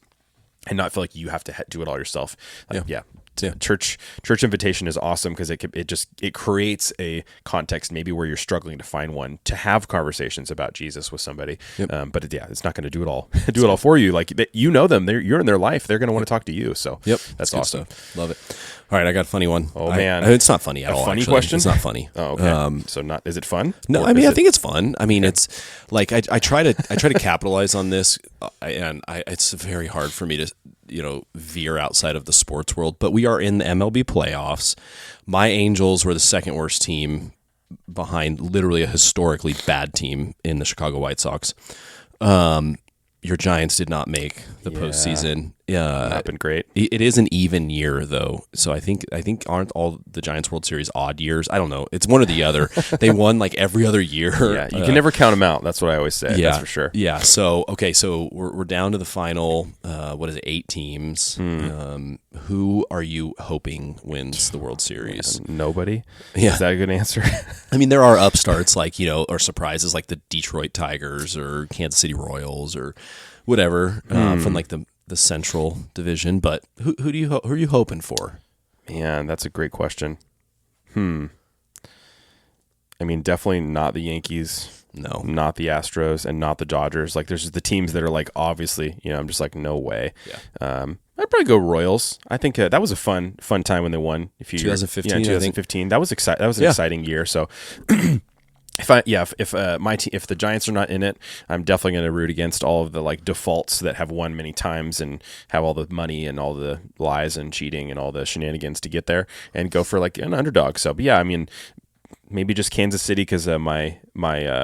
And not feel like you have to do it all yourself. Church invitation is awesome because it creates a context maybe where you're struggling to find one to have conversations about Jesus with somebody. But it's not going to do it all for you. Like them, you're in their life. They're going to want to talk to you. So that's awesome. Stuff. Love it. All right, I got a funny one. Oh man, it's not funny at all. Funny actually. question? It's not funny. Oh, okay. So is it fun? No, I mean I think it's fun. I mean it's like I try to capitalize on this, and it's very hard for me to veer outside of the sports world. But we are in the MLB playoffs. My Angels were the second worst team behind literally a historically bad team in the Chicago White Sox. Your Giants did not make the postseason. Not been great. It is an even year though, so I think aren't all the Giants World Series odd years? I don't know. It's one or the other. They won like every other year. Yeah, you can never count them out. That's what I always say. That's for sure. Yeah. So we're down to the final. 8 teams? Who are you hoping wins the World Series? Nobody. Yeah. Is that a good answer? I mean, there are upstarts like or surprises like the Detroit Tigers or Kansas City Royals or whatever from like the Central Division, but who are you hoping for? Man, that's a great question. I mean, definitely not the Yankees. No, not the Astros, and not the Dodgers. Like, there's just the teams that are like obviously, I'm just like no way. Yeah. I'd probably go Royals. I think that was a fun time when they won. 2015. Yeah, 2015. That was exciting. That was an exciting year. So. If the Giants are not in it, I'm definitely going to root against all of the like defaults that have won many times and have all the money and all the lies and cheating and all the shenanigans to get there, and go for like an underdog. So, but yeah, I mean, maybe just Kansas City because my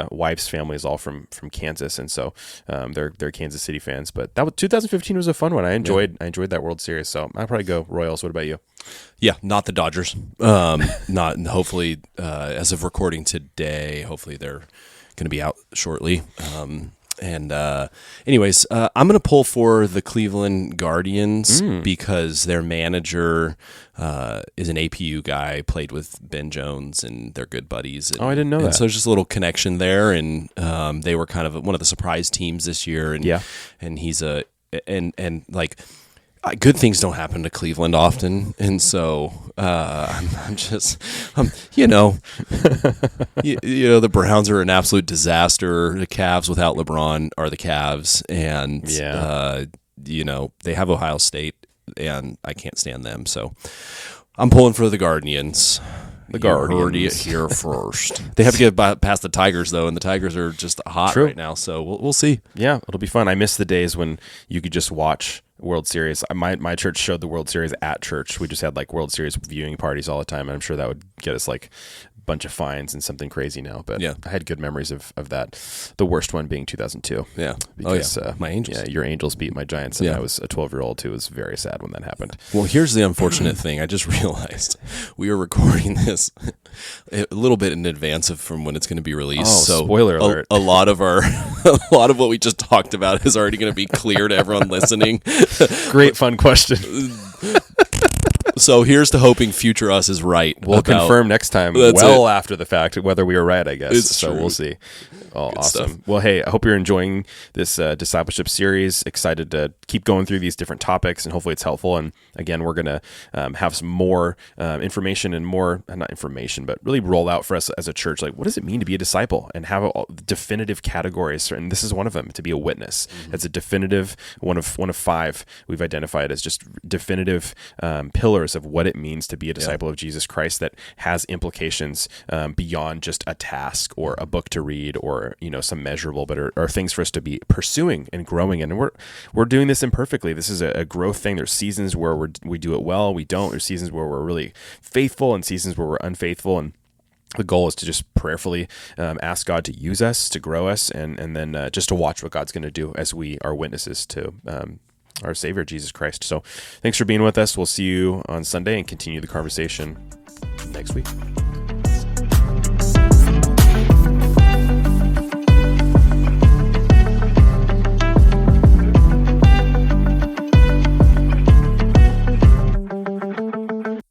wife's family is all from Kansas, and so they're Kansas City fans. But 2015 was a fun one. I enjoyed that World Series. So I'd probably go Royals. What about you? Yeah, not the Dodgers. Hopefully, as of recording today, hopefully they're going to be out shortly. Anyways, I'm going to pull for the Cleveland Guardians because their manager is an APU guy, played with Ben Jones, and they're good buddies. And, I didn't know that. So there's just a little connection there, and they were kind of one of the surprise teams this year. And he's good things don't happen to Cleveland often, and so I'm just, the Browns are an absolute disaster. The Cavs without LeBron are the Cavs, and they have Ohio State, and I can't stand them. So I'm pulling for the Guardians. The Guardians. You heard it here first. They have to get past the Tigers, though, and the Tigers are just hot right now, so we'll see. Yeah, it'll be fun. I miss the days when you could just watch World Series. My church showed the World Series at church. We just had like World Series viewing parties all the time, and I'm sure that would get us like bunch of fines and something crazy now, but I had good memories of that. The worst one being 2002. Yeah. Because my Angels. Yeah, your Angels beat my Giants, and I was a 12-year-old who was very sad when that happened. Well, here's the unfortunate thing. I just realized we are recording this a little bit in advance from when it's going to be released. So spoiler alert. A lot of what we just talked about is already going to be clear to everyone listening. Great fun question. So here's to hoping future us is right. We'll confirm next time, after the fact, whether we were right, I guess. It's so true. We'll see. Oh, Good awesome. stuff. Well, hey, I hope you're enjoying this discipleship series. Excited to keep going through these different topics, and hopefully it's helpful. And again, we're going to have some more information and more, not information, but really roll out for us as a church, like what does it mean to be a disciple, and have definitive categories. And this is one of them, to be a witness. It's a definitive one of 5 we've identified as just definitive pillars of what it means to be a disciple of Jesus Christ, that has implications beyond just a task or a book to read or some measurable, but are things for us to be pursuing and growing in. And we're doing this imperfectly. This is a growth thing. There's seasons where we do it well, we don't. There's seasons where we're really faithful and seasons where we're unfaithful. And the goal is to just prayerfully ask God to use us, to grow us, and then just to watch what God's going to do as we are witnesses to our Savior, Jesus Christ. So thanks for being with us. We'll see you on Sunday and continue the conversation next week.